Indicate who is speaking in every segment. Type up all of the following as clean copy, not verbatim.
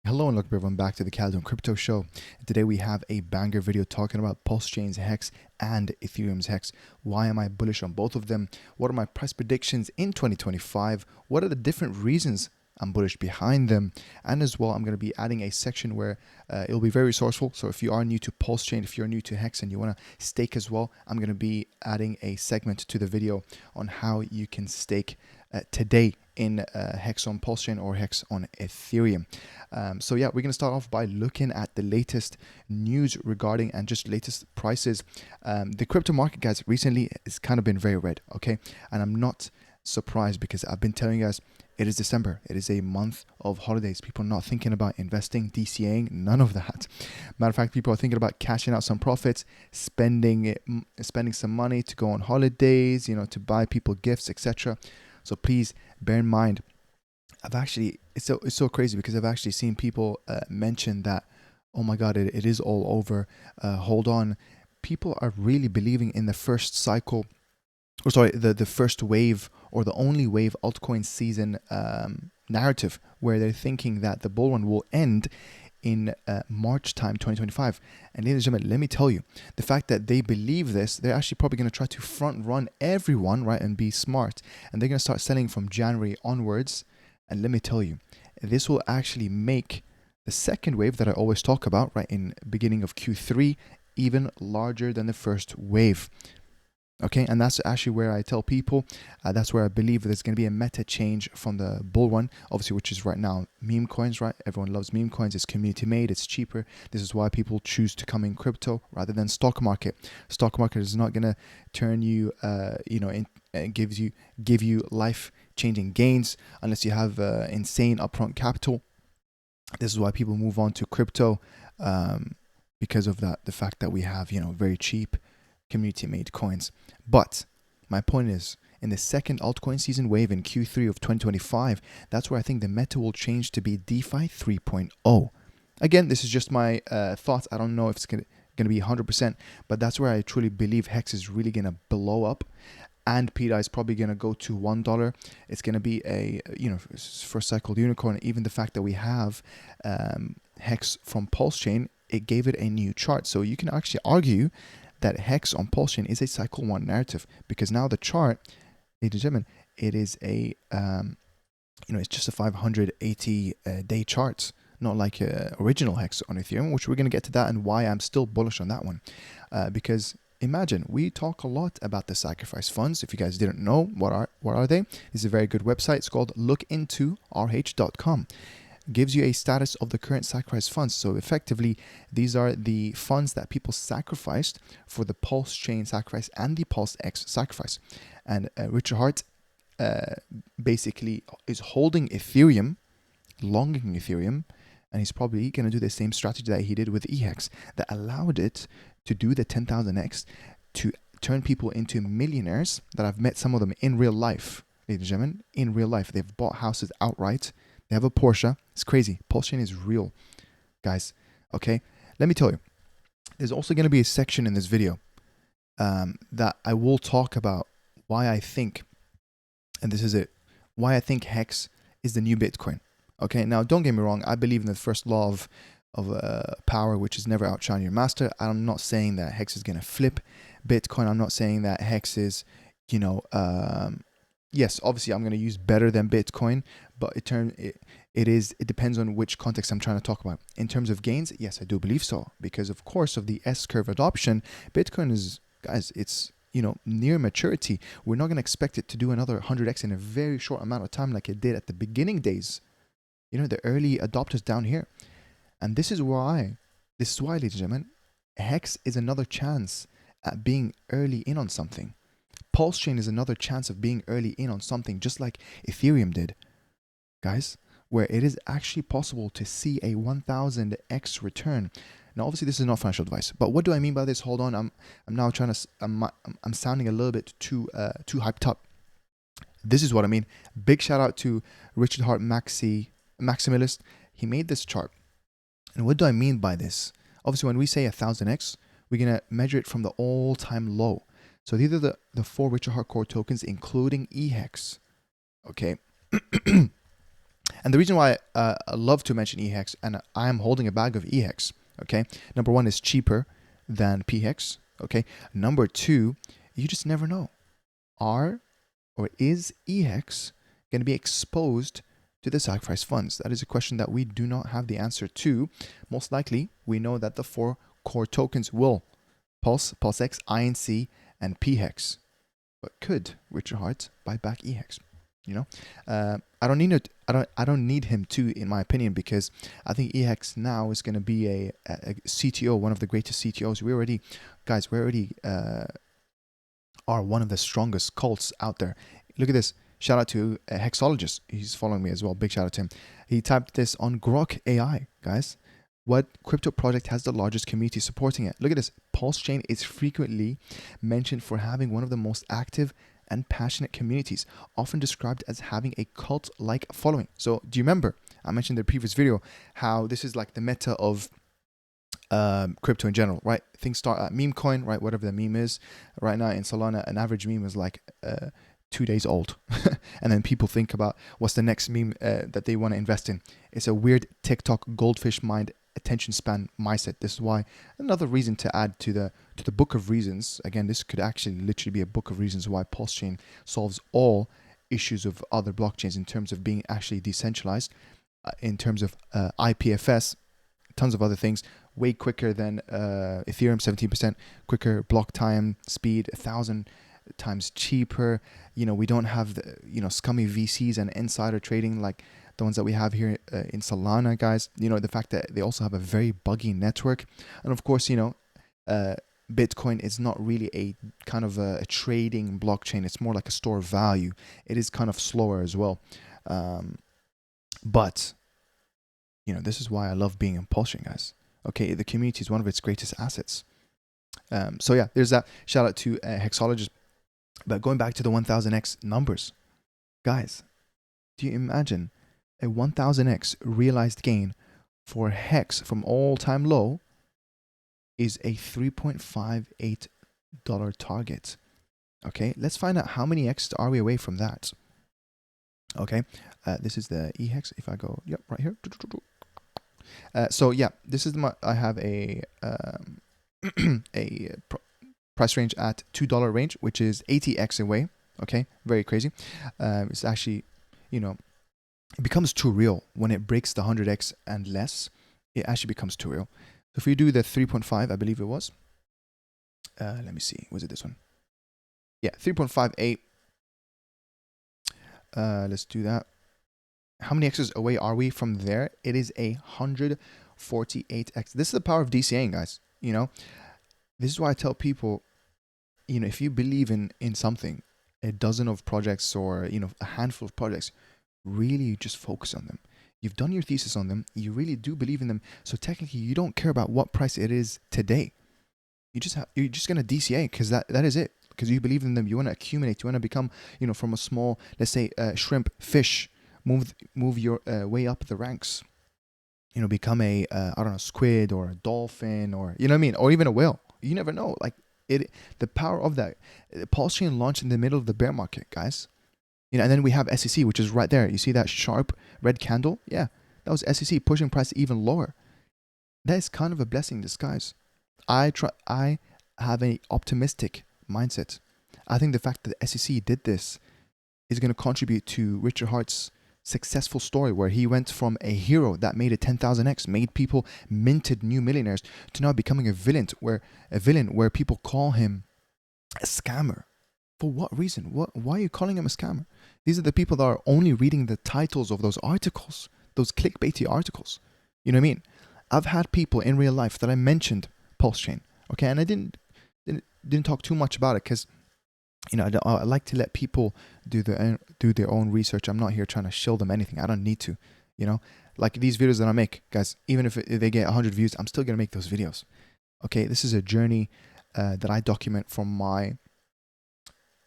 Speaker 1: Hello and welcome everyone back to the Caldoon Crypto Show. Today we have a banger video talking about PulseChain's HEX and Ethereum's HEX. Why am I bullish on both of them? What are my price predictions in 2025? What are the different reasons I'm bullish behind them? And as well, I'm going to be adding a section where it'll be very resourceful. So if you are new to PulseChain, if you're new to HEX and you want to stake as well, I'm going to be adding a segment to the video on how you can stake today in HEX on PulseChain or HEX on Ethereum. So yeah, we're going to start off by looking at the latest news regarding and just latest prices. The crypto market, guys, recently has kind of been very red, okay? And I'm not surprised because I've been telling you guys it is December. It is a month of holidays. People are not thinking about investing, DCAing, none of that. Matter of fact, people are thinking about cashing out some profits, spending some money to go on holidays, to buy people gifts, etc. So please bear in mind, it's so crazy because I've actually seen people mention that, oh my God, it is all over. Hold on. People are really believing in the first cycle, or sorry, the first wave or the only wave altcoin season narrative, where they're thinking that the bull run will end in March time 2025. And ladies and gentlemen, let me tell you, the fact that they believe this, they're actually probably going to try to front run everyone, right, and be smart, and they're going to start selling from January onwards. And let me tell you, this will actually make the second wave that I always talk about, right, in beginning of Q3, even larger than the first wave. Okay, and that's actually where I tell people, that's where I believe there's going to be a meta change from the bull run, obviously, which is right now meme coins, right? Everyone loves meme coins. It's community made. It's cheaper. This is why people choose to come in crypto rather than stock market. Stock market is not going to turn you, give you life changing gains unless you have insane upfront capital. This is why people move on to crypto, because of that, the fact that we have, very cheap community made coins. But my point is, in the second altcoin season wave in Q3 of 2025, that's where I think the meta will change to be DeFi 3.0. Again, this is just my thoughts. I don't know if it's going to be 100%, but that's where I truly believe HEX is really going to blow up. And PDAI is probably going to go to $1. It's going to be a, first cycle unicorn. Even the fact that we have HEX from PulseChain, it gave it a new chart. So you can actually argue that HEX on PulseChain is a cycle 1 narrative, because now the chart, ladies and gentlemen, it is a, it's just a 580 day chart, not like original HEX on Ethereum, which we're going to get to that and why I'm still bullish on that one. Because imagine, we talk a lot about the sacrifice funds. If you guys didn't know, what are they? It's a very good website. It's called lookintorh.com. Gives you a status of the current sacrifice funds. So effectively, these are the funds that people sacrificed for the PulseChain sacrifice and the PulseX sacrifice. And Richard Hart basically is holding Ethereum, longing Ethereum, and he's probably going to do the same strategy that he did with eHEX that allowed it to do the 10,000x, to turn people into millionaires that I've met some of them in real life, ladies and gentlemen, in real life. They've bought houses outright. They have a Porsche. It's crazy. PulseChain is real, guys. Okay, let me tell you. There's also going to be a section in this video that I will talk about why I think, and this is it, why I think HEX is the new Bitcoin. Okay, now don't get me wrong. I believe in the first law of power, which is never outshine your master. I'm not saying that HEX is going to flip Bitcoin. I'm not saying that HEX is, yes, obviously I'm going to use better than Bitcoin, but it depends on which context I'm trying to talk about. In terms of gains, yes, I do believe so, because of course of the S-curve adoption, Bitcoin is, guys, it's, near maturity. We're not going to expect it to do another 100x in a very short amount of time like it did at the beginning days. The early adopters down here. And this is why, ladies and gentlemen, HEX is another chance at being early in on something. PulseChain is another chance of being early in on something, just like Ethereum did, guys, where it is actually possible to see a 1000x return. Now, obviously, this is not financial advice, but what do I mean by this? Hold on, I'm now trying to, I'm sounding a little bit too hyped up. This is what I mean. Big shout out to Richard Hart Maximalist. He made this chart, and what do I mean by this? Obviously, when we say 1000x, we're gonna measure it from the all-time low. So these are the 4 Richard Hart core tokens, including eHEX. Okay. And the reason why I love to mention eHEX, and I am holding a bag of eHEX, okay? Number one, is cheaper than PHEX, okay? Number two, you just never know. Are or is eHEX going to be exposed to the sacrifice funds? That is a question that we do not have the answer to. Most likely, we know that the 4 core tokens will: Pulse, PulseX, INC, and PHEX. But could Richard Hart buy back eHEX? You know, I don't need it. I don't need him to, in my opinion, because I think eHEX now is going to be a CTO, one of the greatest CTOs. We already are one of the strongest cults out there. Look at this. Shout out to a Hexologist. He's following me as well. Big shout out to him. He typed this on Grok AI, guys. What crypto project has the largest community supporting it? Look at this. PulseChain is frequently mentioned for having one of the most active and passionate communities, often described as having a cult-like following. So do you remember, I mentioned in the previous video, how this is like the meta of crypto in general, right? Things start at meme coin, right? Whatever the meme is. Right now in Solana, an average meme is like 2 days old. And then people think about what's the next meme that they want to invest in. It's a weird TikTok goldfish mind attention span mindset. This is why another reason to add to the book of reasons. Again, this could actually literally be a book of reasons why PulseChain solves all issues of other blockchains in terms of being actually decentralized, in terms of IPFS, tons of other things, way quicker than Ethereum, 17% quicker block time, speed, 1,000 times cheaper. You know, we don't have the, you know, scummy VCs and insider trading like the ones that we have here in Solana, guys. You know, the fact that they also have a very buggy network. And of course, you know, Bitcoin is not really a kind of a trading blockchain. It's more like a store of value. It is kind of slower as well. But, you know, this is why I love being in PulseChain, guys. Okay, the community is one of its greatest assets. So yeah, there's that. Shout out to Hexologist. But going back to the 1000x numbers, guys, do you imagine a 1000x realized gain for Hex from all-time low is a $3.58 target? Okay, let's find out how many X are we away from that. Okay, this is the eHEX. If I go, yep, right here. So yeah, this is I have a price range at $2 range, which is 80x away. Okay, very crazy. It's actually, you know, it becomes too real when it breaks the 100x and less. It actually becomes too real. So if we do the 3.5, I believe it was. Let me see. Was it this one? Yeah, 3.58. Let's do that. How many x's away are we from there? It is 148x. This is the power of DCAing, guys. You know, this is why I tell people, you know, if you believe in something, a dozen of projects or, you know, a handful of projects, really just focus on them. You've done your thesis on them. You really do believe in them. So technically, you don't care about what price it is today. You're just gonna DCA because that is it. Because you believe in them. You want to accumulate. You want to become, you know, from a small, let's say, shrimp, fish, move your way up the ranks. You know, become a I don't know, squid or a dolphin, or, you know what I mean, or even a whale. You never know. Like the power of that. PulseChain launched in the middle of the bear market, guys. You know, and then we have SEC, which is right there. You see that sharp red candle? Yeah, that was SEC pushing price even lower. That is kind of a blessing in disguise. I have an optimistic mindset. I think the fact that the SEC did this is going to contribute to Richard Hart's successful story, where he went from a hero that made a 10,000x, made people, minted new millionaires, to now becoming a villain where people call him a scammer. For what reason? Why are you calling him a scammer? These are the people that are only reading the titles of those articles, those clickbaity articles. You know what I mean? I've had people in real life that I mentioned PulseChain, okay, and I didn't talk too much about it because, you know, I like to let people do their own research. I'm not here trying to shill them anything. I don't need to, you know. Like these videos that I make, guys, even if they get 100 views, I'm still gonna make those videos. Okay, this is a journey that I document from my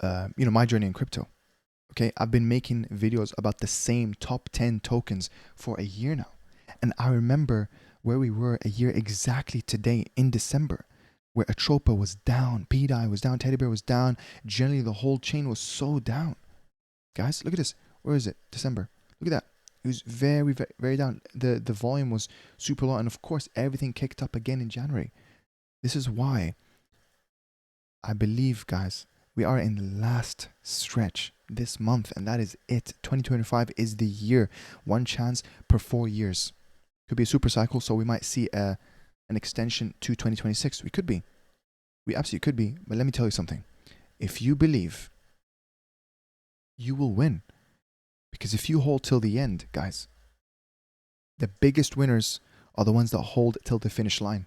Speaker 1: my journey in crypto. Okay, I've been making videos about the same top 10 tokens for a year now. And I remember where we were a year exactly today in December, where Atropa was down, PDAI was down, Teddy Bear was down. Generally, the whole chain was so down. Guys, look at this. Where is it? December. Look at that. It was very, very, very down. The volume was super low, and of course, everything kicked up again in January. This is why I believe, guys, we are in the last stretch this month, and that is it. 2025 is the year. One chance per 4 years. Could be a super cycle, so we might see an extension to 2026. We could be. We absolutely could be. But let me tell you something. If you believe, you will win. Because if you hold till the end, guys, the biggest winners are the ones that hold till the finish line.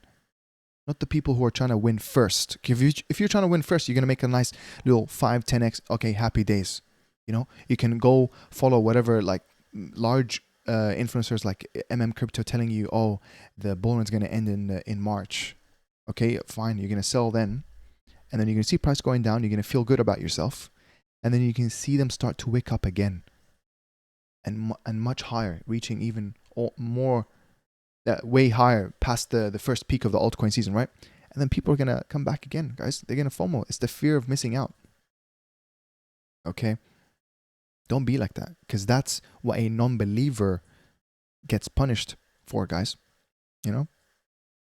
Speaker 1: Not the people who are trying to win first. If you're trying to win first, you're going to make a nice little 5, 10x. Okay, happy days. You know, you can go follow whatever, like large influencers like Crypto telling you, oh, the bull run's going to end in March. Okay, fine. You're going to sell then. And then you're going to see price going down. You're going to feel good about yourself. And then you can see them start to wake up again. And much higher, reaching even more, way higher past the first peak of the altcoin season, right? And then people are going to come back again, guys. They're going to FOMO. It's the fear of missing out. Okay? Don't be like that, because that's what a non-believer gets punished for, guys. You know?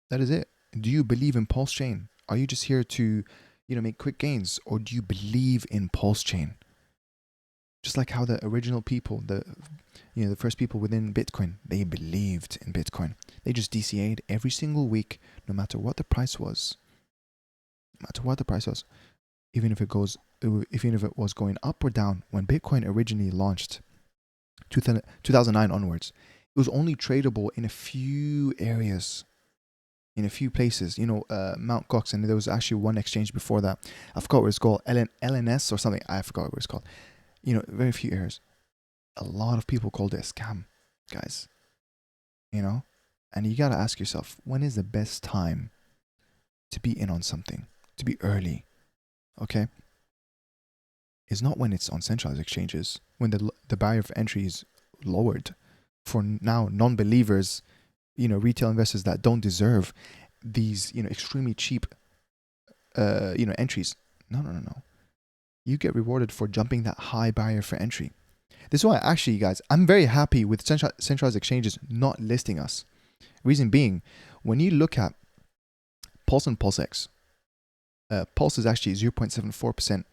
Speaker 1: That is it. Do you believe in PulseChain? Are you just here to, make quick gains? Or do you believe in PulseChain? Just like how the original people, the first people within Bitcoin, they believed in Bitcoin. They just DCA'd every single week, no matter what the price was. No matter what the price was, even if it was going up or down. When Bitcoin originally launched, 2009 onwards, it was only tradable in a few areas, in a few places. Mount Gox, and there was actually one exchange before that. I forgot what it's called, LNS or something. I forgot what it's called. Very few areas. A lot of people called it a scam, guys. And you got to ask yourself, when is the best time to be in on something, to be early? Okay? It's not when it's on centralized exchanges, when the barrier for entry is lowered for now non-believers, retail investors that don't deserve these, extremely cheap, entries. No. You get rewarded for jumping that high barrier for entry. This is why, actually, guys, I'm very happy with centralized exchanges not listing us. Reason being, when you look at Pulse and PulseX, Pulse is actually 0.74%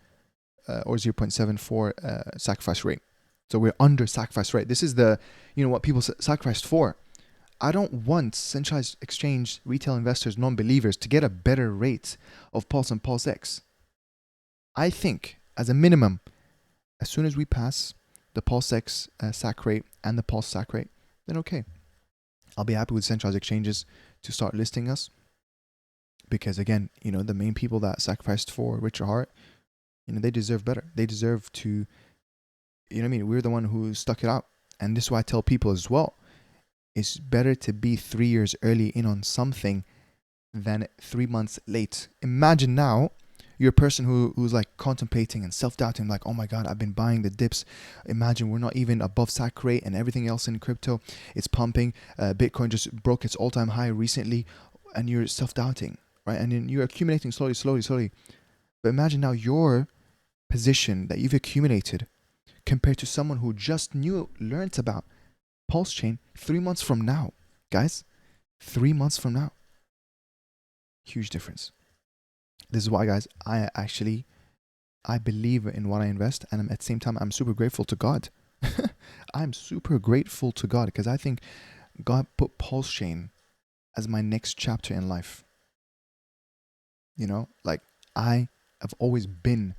Speaker 1: or 0.74 sacrifice rate. So we're under sacrifice rate. This is what people sacrificed for. I don't want centralized exchange retail investors, non-believers, to get a better rate of Pulse and PulseX. I think, as a minimum, as soon as we pass the PulseX sac rate and the Pulse sac rate, then okay. I'll be happy with centralized exchanges to start listing us. Because again, the main people that sacrificed for Richer Heart, they deserve better. They deserve to, we're the one who stuck it out. And this is why I tell people as well, it's better to be 3 years early in on something than 3 months late. Imagine now, you're a person who's like contemplating and self-doubting, like, oh my God, I've been buying the dips. Imagine we're not even above sac rate, and everything else in crypto, it's pumping. Bitcoin just broke its all-time high recently, and you're self-doubting, right? And then you're accumulating slowly. But imagine now your position that you've accumulated compared to someone who just learned about PulseChain 3 months from now. Guys, 3 months from now. Huge difference. This is why, guys, I believe in what I invest, and at the same time, I'm super grateful to God. I'm super grateful to God because I think God put PulseChain as my next chapter in life. I have always been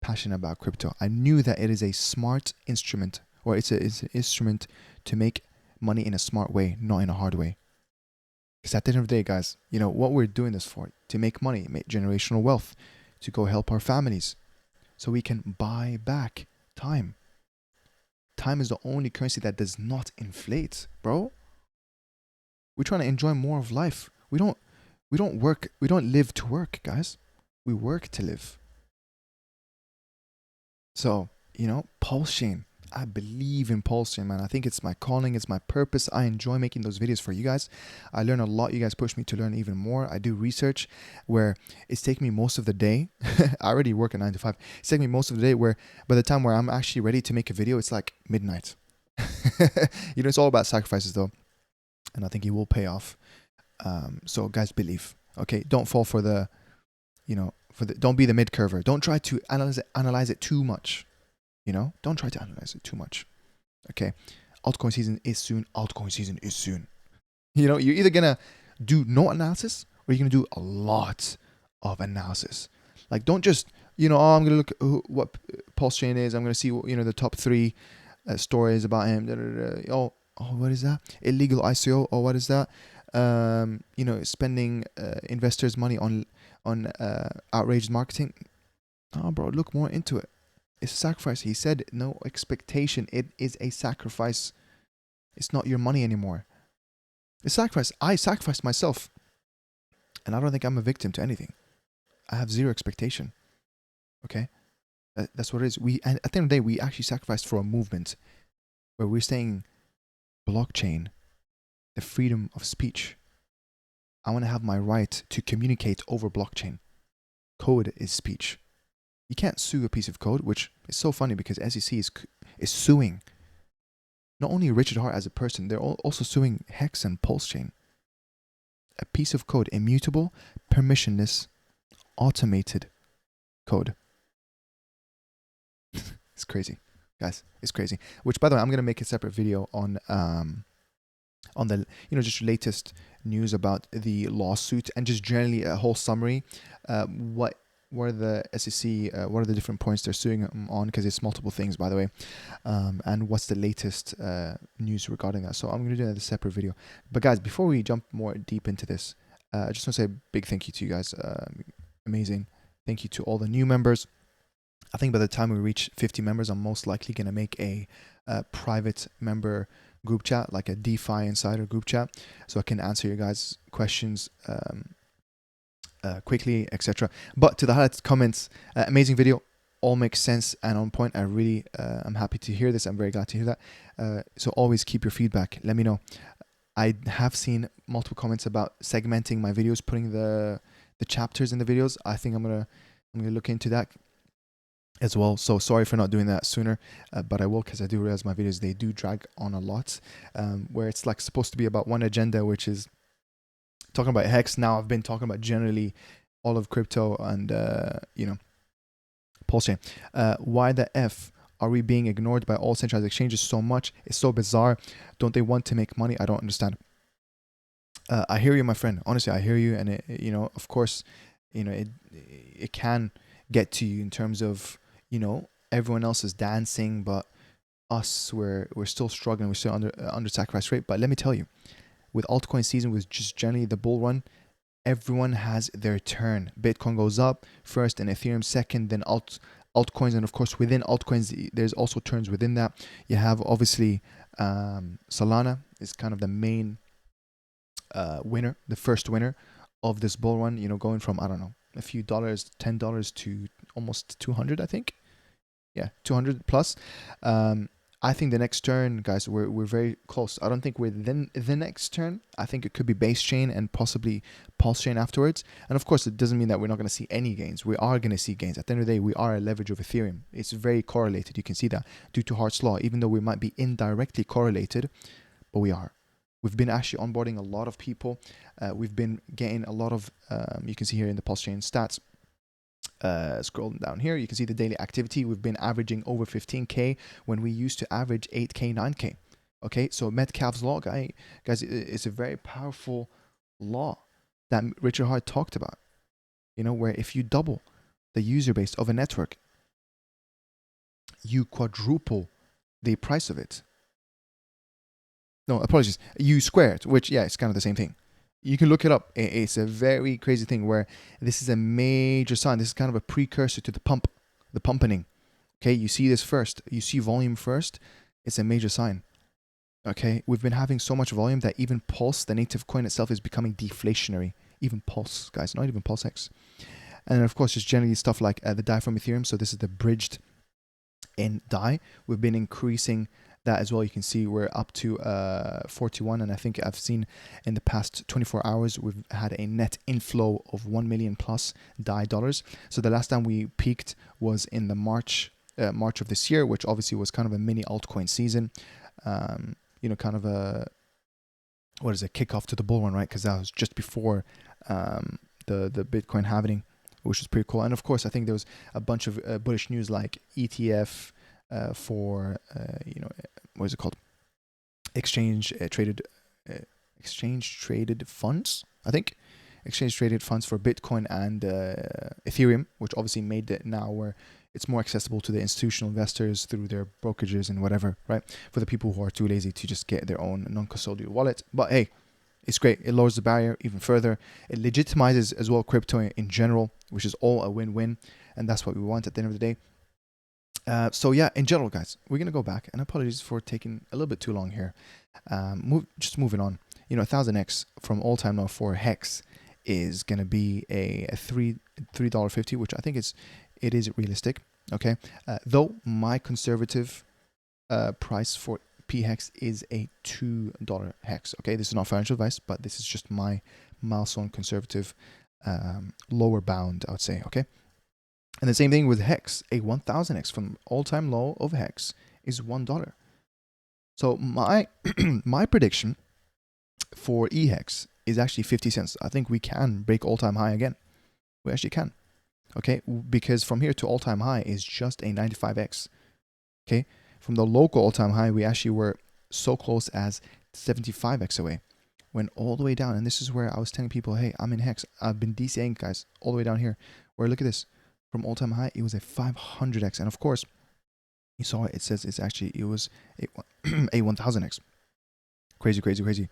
Speaker 1: passionate about crypto. I knew that it is a smart instrument, or it's an instrument to make money in a smart way, not in a hard way. Because at the end of the day, guys, what we're doing this for, to make money, make generational wealth, to go help our families, so we can buy back time. Time is the only currency that does not inflate, bro. We're trying to enjoy more of life. We don't live to work, guys. We work to live. So, PulseChain. I believe in PulseChain, man. I think it's my calling, it's my purpose. I enjoy making those videos for you guys. I learn a lot. You guys push me to learn even more. I do research where it's taking me most of the day. I already work at 9 to 5. It's taking me most of the day where by the time where I'm actually ready to make a video, it's like midnight. It's all about sacrifices though, and I think it will pay off. So guys, believe. Okay, don't fall for the, don't be the mid curver. Don't try to analyze it too much. Don't try to analyze it too much. Okay, altcoin season is soon. Altcoin season is soon. You're either gonna do no analysis or you're gonna do a lot of analysis. Like, don't just, I'm gonna look what PulseChain is. I'm gonna see the top 3 stories about him. Oh, what is that? Illegal ICO. Oh, what is that? Spending investors' money on outrageous marketing. Oh, bro, look more into it. It's a sacrifice. He said no expectation. It is a sacrifice. It's not your money anymore. It's sacrifice. I sacrificed myself, and I don't think I'm a victim to anything. I have zero expectation. Okay, that's what it is. And at the end of the day, we actually sacrificed for a movement where we're saying blockchain, the freedom of speech. I want to have my right to communicate over blockchain. Code is speech. You can't sue a piece of code, which is so funny because SEC is suing not only Richard Hart as a person, they're also suing eHEX and PulseChain. A piece of code, immutable, permissionless, automated code. It's crazy, guys. It's crazy. Which, by the way, I'm gonna make a separate video on the just latest news about the lawsuit and just generally a whole summary. What are the SEC? What are the different points they're suing on? Because it's multiple things, by the way. And what's the latest news regarding that? So I'm gonna do that in a separate video. But guys, before we jump more deep into this, I just want to say a big thank you to you guys. Amazing. Thank you to all the new members. I think by the time we reach 50 members, I'm most likely going to make a private member group chat, like a DeFi Insider group chat, so I can answer your guys' questions quickly, etc. But to the highlights, comments, amazing video, all makes sense and on point. I really, I'm happy to hear this. I'm very glad to hear that. So always keep your feedback. Let me know. I have seen multiple comments about segmenting my videos, putting the chapters in the videos. I think I'm gonna look into that as well. So sorry for not doing that sooner, but I will, because I do realize my videos, they do drag on a lot, where it's like supposed to be about one agenda, which is talking about eHEX. Now I've been talking about generally all of crypto and PulseChain. Why the F are we being ignored by all centralized exchanges so much? It's so bizarre. Don't they want to make money? I don't understand. I hear you, my friend. Honestly, I hear you, and it, of course, it can get to you in terms of everyone else is dancing, but us, we're still struggling. We're still under sacrifice rate. But let me tell you, with altcoin season, with just generally the bull run, everyone has their turn. Bitcoin goes up first, and Ethereum second, then altcoins, and of course within altcoins there's also turns within that. You have obviously Solana is kind of the main winner, the first winner of this bull run, going from, I don't know, a few dollars, $10 to almost 200, I think. Yeah, 200 plus. I think the next turn, guys, we're very close. I don't think we're the next turn. I think it could be base chain and possibly PulseChain afterwards. And of course, it doesn't mean that we're not going to see any gains. We are going to see gains. At the end of the day, we are a leverage of Ethereum. It's very correlated. You can see that due to Hart's law, even though we might be indirectly correlated, but we are. We've been actually onboarding a lot of people. We've been getting a lot of, you can see here in the PulseChain stats, scrolling down here, you can see the daily activity. We've been averaging over 15K when we used to average 8K, 9K. Okay, so Metcalfe's law, guys, it's a very powerful law that Richard Hart talked about, where if you double the user base of a network, you quadruple the price of it. No, apologies. You square it, which, yeah, it's kind of the same thing. You can look it up. It's a very crazy thing where this is a major sign. This is kind of a precursor to the pumpening. Okay, you see this first. You see volume first. It's a major sign. Okay, we've been having so much volume that even Pulse, the native coin itself, is becoming deflationary. Even Pulse, guys, not even PulseX. And then, of course, just generally stuff like the DAI from Ethereum. So this is the bridged in DAI. We've been increasing that as well. You can see we're up to 41, and I think I've seen in the past 24 hours we've had a net inflow of 1 million plus DAI dollars. So the last time we peaked was in the March of this year, which obviously was kind of a mini altcoin season. kind of a, what is it, kickoff to the bull run, right? Because that was just before the Bitcoin halving, which was pretty cool. And of course, I think there was a bunch of bullish news like ETF for what is it called? Exchange traded funds, I think. Exchange traded funds for Bitcoin and Ethereum, which obviously made it now where it's more accessible to the institutional investors through their brokerages and whatever, right? For the people who are too lazy to just get their own non-custodial wallet. But hey, it's great. It lowers the barrier even further. It legitimizes as well crypto in general, which is all a win-win. And that's what we want at the end of the day. So yeah, in general, guys, we're going to go back. And apologies for taking a little bit too long here. Just moving on. 1000X from all-time low for HEX is going to be a $3.50, which I think it is realistic. Okay. Though my conservative price for PHEX is a $2 hex. Okay. This is not financial advice, but this is just my milestone conservative lower bound, I would say. Okay. And the same thing with HEX, a 1000X from all-time low of HEX is $1. So my my prediction for eHEX is actually 50 cents. I think we can break all-time high again. We actually can. Okay, because from here to all-time high is just a 95X. Okay, from the local all-time high, we actually were so close as 75X away. Went all the way down, and this is where I was telling people, hey, I'm in HEX. I've been DCAing, guys, all the way down here. Where look at this. From all-time high, it was a 500X. And of course, you saw it. It says it was a 1000X. Crazy, crazy, crazy.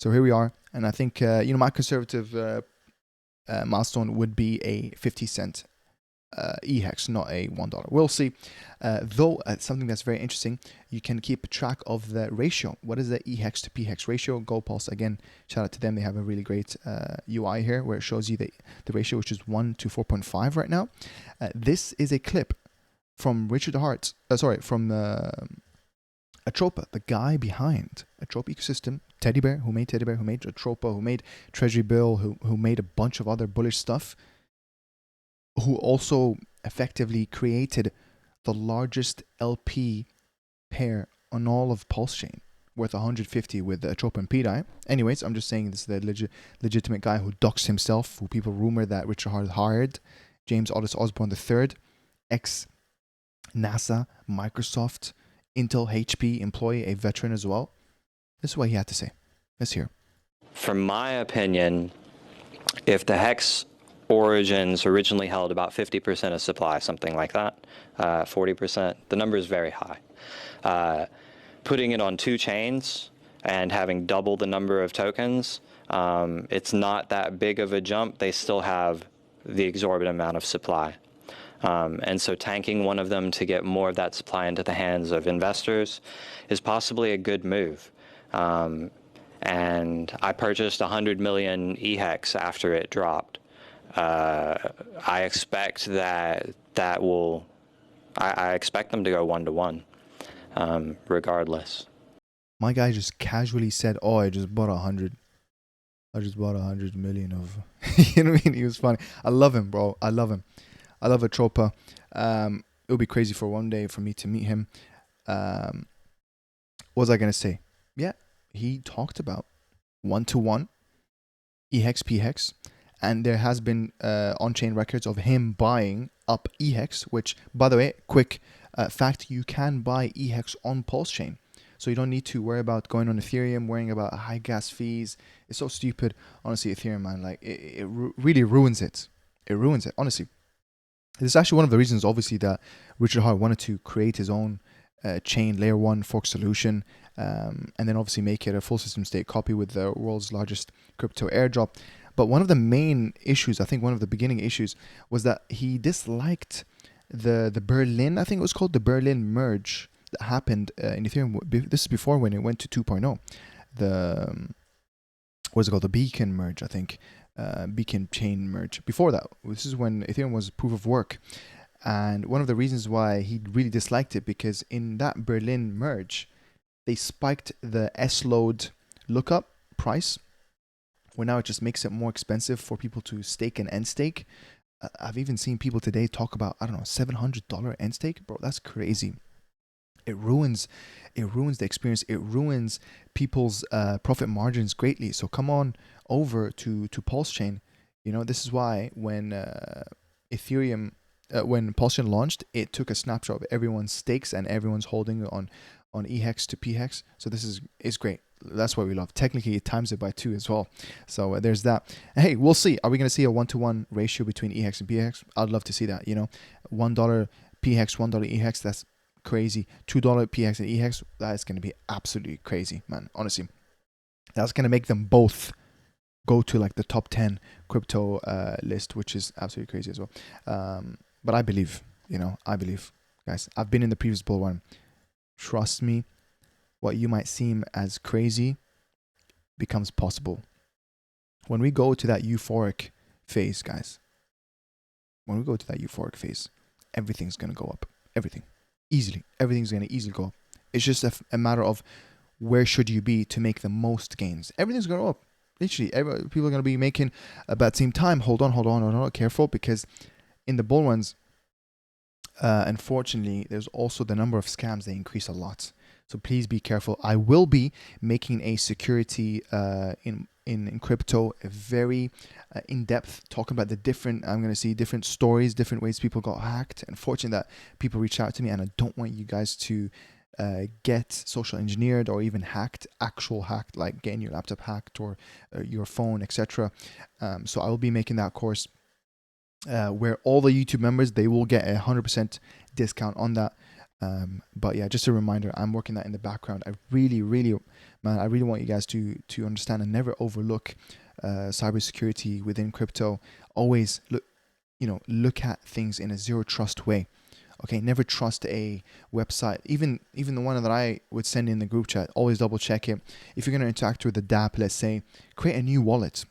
Speaker 1: So here we are. And I think, my conservative milestone would be a 50 cent eHEX, not a $1. We'll see. Though something that's very interesting, you can keep track of the ratio. What is the eHEX to PHEX ratio? GoPulse, again, shout out to them. They have a really great UI here where it shows you the ratio, which is 1 to 4.5 right now. This is a clip from from Atropa, the guy behind Atropa ecosystem, Teddy Bear, who made Atropa, who made Treasury Bill, who made a bunch of other bullish stuff, who also effectively created the largest LP pair on all of PulseChain, worth 150 with Atropa and PDAI. Anyways, I'm just saying this is the legitimate guy who doxed himself, who people rumor that Richard Hart hired, James Otis Osborne III, ex-NASA, Microsoft, Intel, HP employee, a veteran as well. This is what he had to say. Let's hear.
Speaker 2: From my opinion, if the HEX origins originally held about 50% of supply, something like that, 40%, the number is very high. Putting it on two chains and having double the number of tokens, it's not that big of a jump. They still have the exorbitant amount of supply. And so tanking one of them to get more of that supply into the hands of investors is possibly a good move. And I purchased 100 million eHEX after it dropped. I expect I expect them to go 1-to-1, regardless.
Speaker 1: My guy just casually said, "Oh, I just bought 100 million of." You know what I mean? He was funny. I love him, bro. I love him. I love Atropa. It would be crazy for one day for me to meet him. What was I gonna say? Yeah, he talked about 1-to-1 eHEX PHEX, and there has been on-chain records of him buying up eHEX. Which, by the way, quick fact: you can buy eHEX on PulseChain, so you don't need to worry about going on Ethereum, worrying about high gas fees. It's so stupid, honestly. Ethereum, man, like it really ruins it. It ruins it, honestly. This is actually one of the reasons, obviously, that Richard Hart wanted to create his own chain layer 1 fork solution, and then obviously make it a full system state copy with the world's largest crypto airdrop. But one of the main issues, I think one of the beginning issues, was that he disliked the Berlin, I think it was called the Berlin merge that happened in Ethereum. This is before when it went to 2.0. What's it called? The Beacon merge, I think. Beacon chain merge. Before that, this is when Ethereum was proof of work. And one of the reasons why he really disliked it, because in that Berlin merge, they spiked the S-load lookup price, where now it just makes it more expensive for people to stake and end stake. I've even seen people today talk about, I don't know, $700 end stake. Bro, that's crazy. it ruins the experience. It ruins people's profit margins greatly. So come on over to PulseChain. This is why when Ethereum when PulseChain launched, it took a snapshot of everyone's stakes and everyone's holding on eHEX to pHEX. So this is great. That's what we love. Technically, it times it by 2 as well. So there's that. Hey, we'll see. Are we going to see a 1-to-1 ratio between eHEX and pHEX? I'd love to see that. $1 pHEX, $1 eHEX. That's crazy. $2 pHEX and eHEX. That is going to be absolutely crazy, man. Honestly, that's going to make them both go to like the top 10 crypto list, which is absolutely crazy as well. But I believe, guys. I've been in the previous bull run. Trust me, what you might seem as crazy becomes possible. When we go to that euphoric phase, guys, everything's going to go up. Everything. Easily. Everything's going to easily go up. It's just a matter of where should you be to make the most gains. Everything's going to go up. Literally, people are going to be making, but at the same time, hold on, careful, because in the bull runs, unfortunately, there's also the number of scams. They increase a lot. So please be careful. I will be making a security in crypto, a very in-depth, talking about the different, I'm going to see different stories, different ways people got hacked. Unfortunately, that people reach out to me, and I don't want you guys to get social engineered or even actual hacked, like getting your laptop hacked or your phone, etc. So I will be making that course where all the YouTube members, they will get 100% discount on that. But yeah, just a reminder, I'm working that in the background. I really want you guys to understand and never overlook cybersecurity within crypto. Always look at things in a zero trust way. Okay, never trust a website, even the one that I would send in the group chat. Always double check it. If you're going to interact with the dApp, let's say, create a new wallet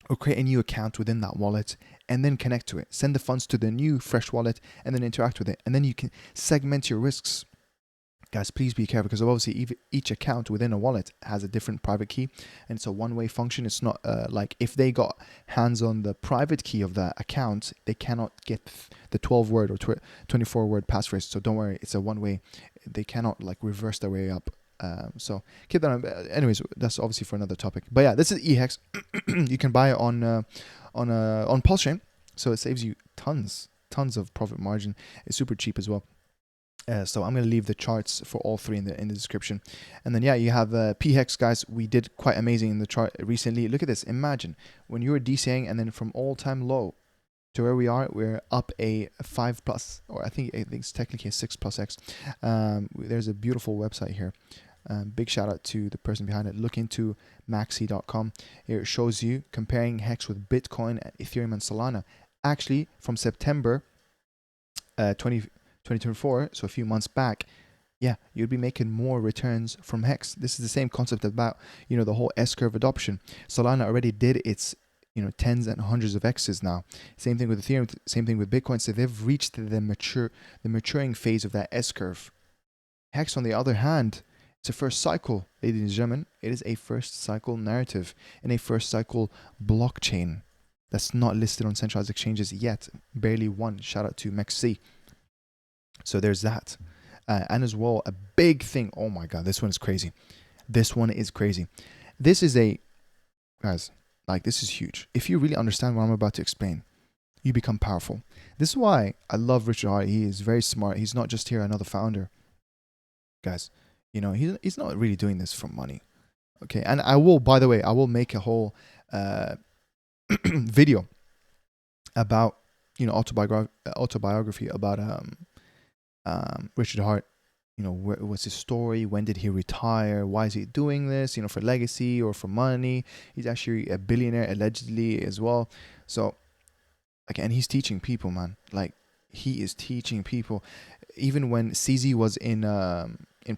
Speaker 1: or create a new account within that wallet and then connect to it. Send the funds to the new fresh wallet and then interact with it. And then you can segment your risks. Guys, please be careful, because obviously each account within a wallet has a different private key, and it's a one-way function. It's not like if they got hands on the private key of that account, they cannot get the 12-word or 24-word passphrase. So don't worry, it's a one-way. They cannot like reverse their way up. So keep that on. Anyways, that's obviously for another topic. But yeah, this is eHEX. You can buy it on PulseChain, so it saves you tons of profit margin. It's super cheap as well. So I'm going to leave the charts for all three in the description. And then yeah, you have pHEX, guys. We did quite amazing in the chart recently. Look at this. Imagine when you were DCing and then from all-time low to where we are, we're up a 5+, or I think it's technically a 6+X. There's a beautiful website here. Big shout out to the person behind it. Look into maxi.com. Here it shows you comparing HEX with Bitcoin, Ethereum, and Solana. Actually, from September 2024, so a few months back, yeah, you'd be making more returns from HEX. This is the same concept about, the whole S-curve adoption. Solana already did its, tens and hundreds of X's now. Same thing with Ethereum, same thing with Bitcoin. So they've reached the maturing phase of that S-curve. HEX, on the other hand, it's a first cycle, ladies and gentlemen. It is a first cycle narrative and a first cycle blockchain that's not listed on centralized exchanges yet. Barely one. Shout out to Maxi. So there's that. And as well, a big thing. Oh my God, this one is crazy. This is guys, like, this is huge. If you really understand what I'm about to explain, you become powerful. This is why I love Richard Hart. He is very smart. He's not just here another founder. Guys, he's not really doing this for money. Okay. And I will make a whole video about, autobiography about Richard Hart. What's his story? When did he retire? Why is he doing this? For legacy or for money? He's actually a billionaire allegedly as well. So, and he's teaching people, man. Like, he is teaching people. Even when CZ was in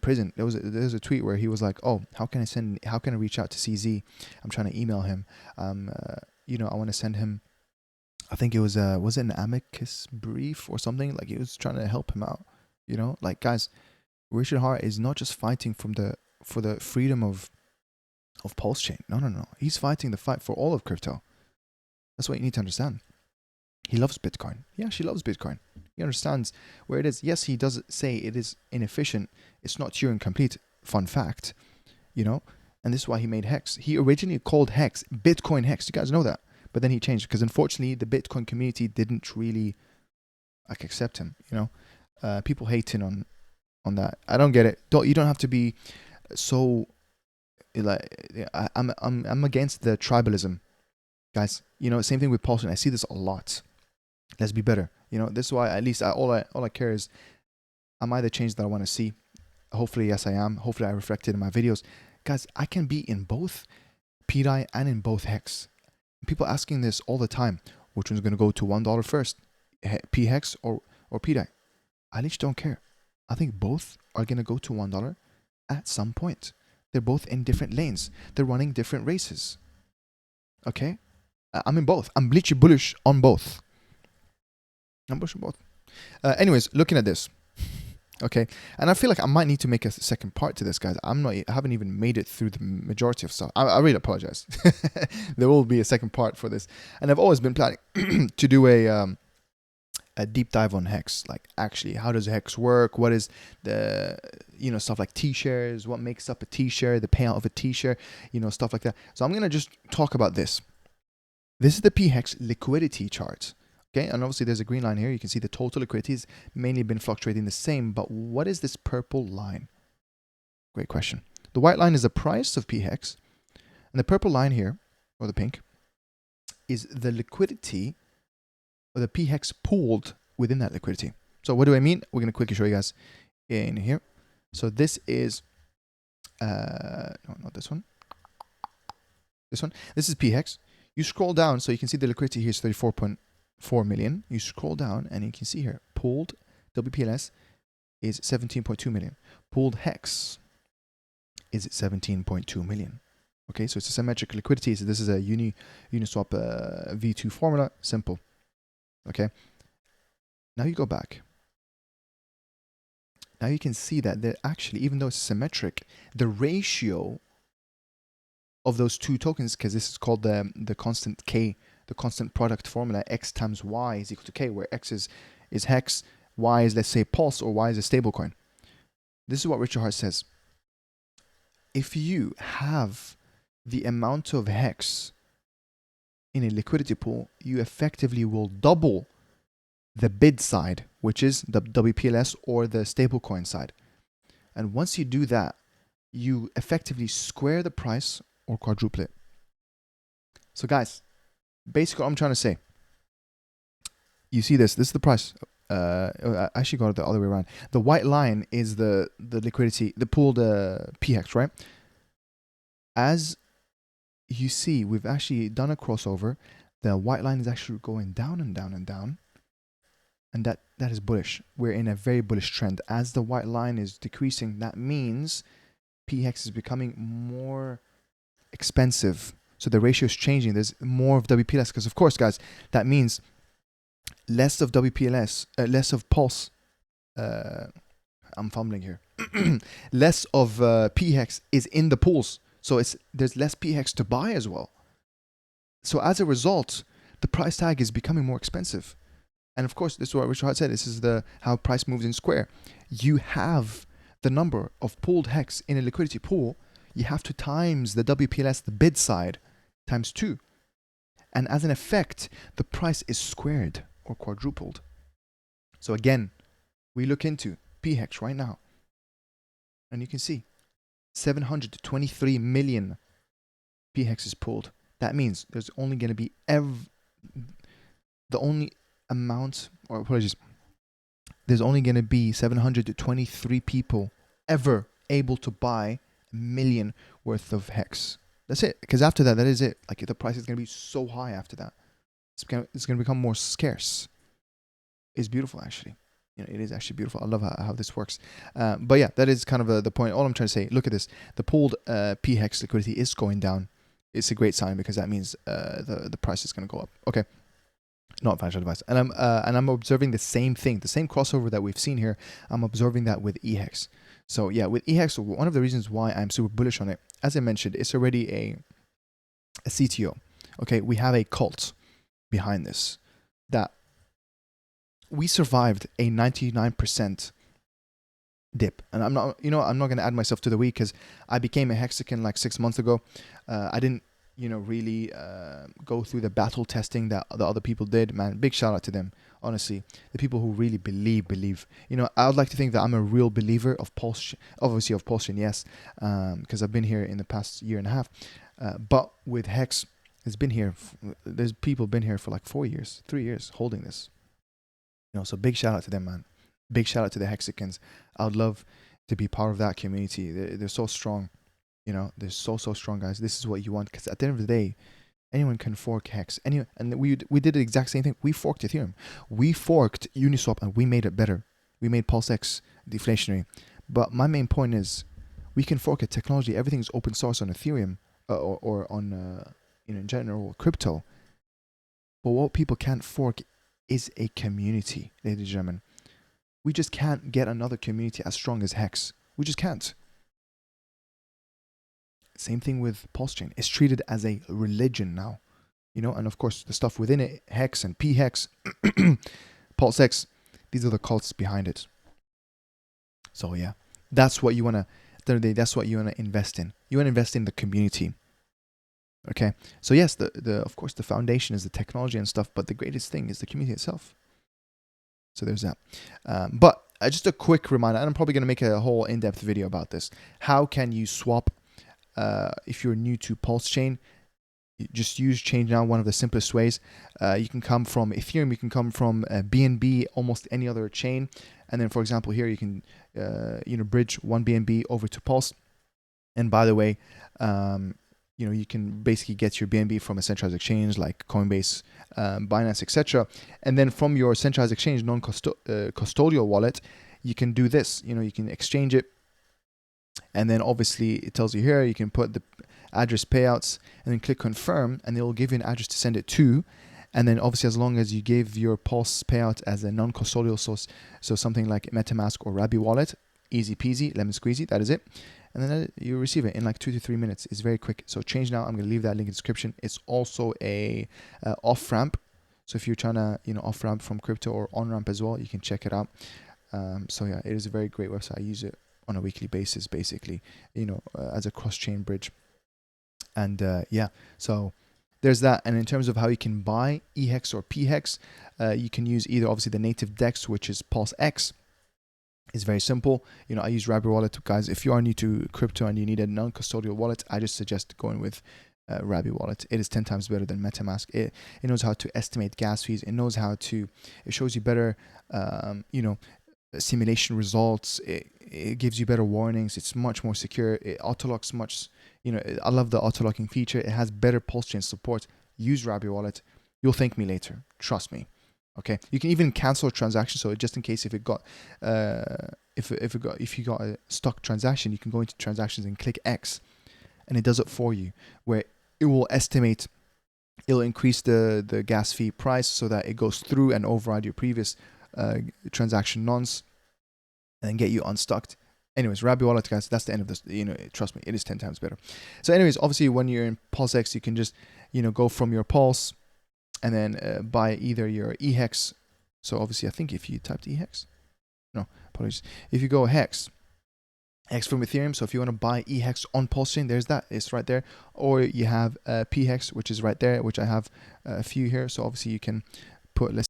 Speaker 1: prison, there was a tweet where he was like, "Oh, how can I reach out to CZ? I'm trying to email him. I want to send him." I think it was it an amicus brief or something? Like, he was trying to help him out. Like, guys, Richard Hart is not just fighting for the freedom of PulseChain. No. He's fighting the fight for all of crypto. That's what you need to understand. He loves Bitcoin. Yeah, she loves Bitcoin. He understands where it is. Yes, he does say it is inefficient. It's not Turing complete. Fun fact, you know. And this is why he made Hex. He originally called Hex Bitcoin Hex. You guys know that. But then he changed because unfortunately the Bitcoin community didn't really like accept him. You know, people hating on that. I don't get it. You don't have to be so like I'm against the tribalism, guys. You know, same thing with Pulsechain. I see this a lot. Let's be better. You know, this is why at least all I care is, am I the change that I want to see? Hopefully, yes, I am. Hopefully, I reflected in my videos. Guys, I can be in both PDAI and in both Hex. People asking this all the time. Which one's going to go to $1 first? PHEX or PDAI? I literally don't care. I think both are going to go to $1 at some point. They're both in different lanes. They're running different races. Okay? I'm in both. I'm literally bullish on both. I'm bullish on both. Anyways, looking at this. Okay, and I feel like I might need to make a second part to this, guys. I haven't even made it through the majority of stuff. I really apologize. There will be a second part for this, and I've always been planning to do a deep dive on Hex. Like, actually, how does Hex work? What is the, you know, stuff like T-shares? What makes up a T-share? The payout of a T-share? You know, stuff like that. So I'm gonna just talk about this. This is the PHEX liquidity chart. Okay, and obviously there's a green line here. You can see the total liquidity has mainly been fluctuating the same, but what is this purple line? Great question. The white line is the price of PHEX, and the purple line here, or the pink, is the liquidity, or the PHEX pooled within that liquidity. So what do I mean? We're going to quickly show you guys in here. So this is, no, not this one. This one. This is PHEX. You scroll down, so you can see the liquidity here is 34.4 million. You scroll down and you can see here pooled WPLS is 17.2 million. Pooled Hex is 17.2 million. Okay, so it's a symmetric liquidity. So this is a Uniswap V2 formula. Simple. Okay. Now you go back. Now you can see that they're actually, even though it's symmetric, the ratio of those two tokens, because this is called the constant K, the constant product formula, X times Y is equal to K, where X is Hex, Y is, let's say, Pulse, or Y is a stablecoin. This is what Richard Hart says. If you have the amount of Hex in a liquidity pool, you effectively will double the bid side, which is the WPLS or the stablecoin side. And once you do that, you effectively square the price or quadruple it. So guys, basically what I'm trying to say, you see this is the price. I actually got it the other way around. The white line is the liquidity, the pooled PHEX, right? As you see, we've actually done a crossover. The white line is actually going down and down and down. And that is bullish. We're in a very bullish trend. As the white line is decreasing, that means PHEX is becoming more expensive. So the ratio is changing. There's more of WPLS because, of course, guys, that means less of WPLS, less of Pulse. I'm fumbling here. Less of PHEX is in the pools. So there's less PHEX to buy as well. So as a result, the price tag is becoming more expensive. And of course, this is what Richard Hart said. This is how price moves in square. You have the number of pooled Hex in a liquidity pool. You have to times the WPLS, the bid side, times 2. And as an effect, the price is squared or quadrupled. So again, we look into PHEX right now. And you can see 723 million PHEX is pooled. That means there's only going to be the only amount, or apologies, there's only going to be 723 people ever able to buy a million worth of Hex. That's it. Because after that, that is it. Like, the price is going to be so high after that. It's going to become more scarce. It's beautiful, actually. You know, it is actually beautiful. I love how this works. But yeah, that is kind of the point. All I'm trying to say, look at this. The pooled PHEX liquidity is going down. It's a great sign because that means the price is going to go up. Okay. Not financial advice. And I'm observing the same thing, the same crossover that we've seen here. I'm observing that with eHEX. So yeah, with eHEX, one of the reasons why I'm super bullish on it, as I mentioned, it's already a CTO. Okay, we have a cult behind this that we survived a 99% dip. And I'm not going to add myself to the week because I became a Hexican like 6 months ago. I didn't, really go through the battle testing that the other people did. Man, big shout out to them. Honestly, the people who really believe. I would like to think that I'm a real believer of obviously of PulseChain, yes, because I've been here in the past year and a half. But with Hex, there's people been here for like 4 years, 3 years holding this. So big shout out to them, man. Big shout out to the Hexicans. I would love to be part of that community. They're so strong. They're so strong, guys. This is what you want, because at the end of the day, anyone can fork Hex. And we did the exact same thing. We forked Ethereum. We forked Uniswap, and we made it better. We made PulseX deflationary. But my main point is, we can fork a technology. Everything's open source on Ethereum or on in general crypto. But what people can't fork is a community, ladies and gentlemen. We just can't get another community as strong as Hex. We just can't. Same thing with PulseChain. It's treated as a religion now. And of course the stuff within it, Hex and PHEX, PulseX, these are the cults behind it. So yeah, that's what you want to, at the end of the day, that's what you want to invest in. You want to invest in the community. Okay. So yes, of course the foundation is the technology and stuff, but the greatest thing is the community itself. So there's that. But just a quick reminder, and I'm probably going to make a whole in-depth video about this. How can you swap if you're new to PulseChain? Just use Change Now, one of the simplest ways. You can come from Ethereum, you can come from BNB, almost any other chain. And then, for example, here you can bridge one BNB over to Pulse. And by the way, you can basically get your BNB from a centralized exchange like Coinbase, Binance, etc. And then from your centralized exchange, non-custodial wallet, you can do this. You can exchange it. And then obviously it tells you here, you can put the address payouts and then click confirm, and it will give you an address to send it to. And then obviously, as long as you give your Pulse payout as a non-custodial source, so something like MetaMask or Rabi wallet, easy peasy, lemon squeezy, that is it. And then you receive it in like 2 to 3 minutes. It's very quick. So Change Now, I'm going to leave that link in the description. It's also a off-ramp. So if you're trying to, off-ramp from crypto or on-ramp as well, you can check it out. So yeah, it is a very great website. I use it on a weekly basis, basically, as a cross-chain bridge. And yeah, so there's that. And in terms of how you can buy eHEX or PHEX, you can use either obviously the native DEX, which is PulseX. It's very simple. I use Rabi wallet, guys. If you are new to crypto and you need a non-custodial wallet, I just suggest going with Rabi wallet. It is 10 times better than MetaMask. It knows how to estimate gas fees. It shows you better, simulation results. It gives you better warnings. It's much more secure. It auto-locks much. I love the auto-locking feature. It has better PulseChain support. Use Rabi wallet. You'll thank me later. Trust me. Okay. You can even cancel a transaction. So just in case if you got a stuck transaction, you can go into transactions and click X, and it does it for you, where it will estimate. It'll increase the gas fee price so that it goes through and override your previous transaction nonce, and then get you unstuck. Anyways, Rabi wallet, guys, that's the end of this. Trust me, it is 10 times better. So anyways, obviously when you're in PulseX, you can just, go from your Pulse and then buy either your eHEX. So obviously, I think if you typed eHEX, no, apologies. If you go Hex from Ethereum, so if you want to buy eHEX on PulseChain, there's that. It's right there. Or you have PHEX, which is right there, which I have a few here. So obviously you can put, let's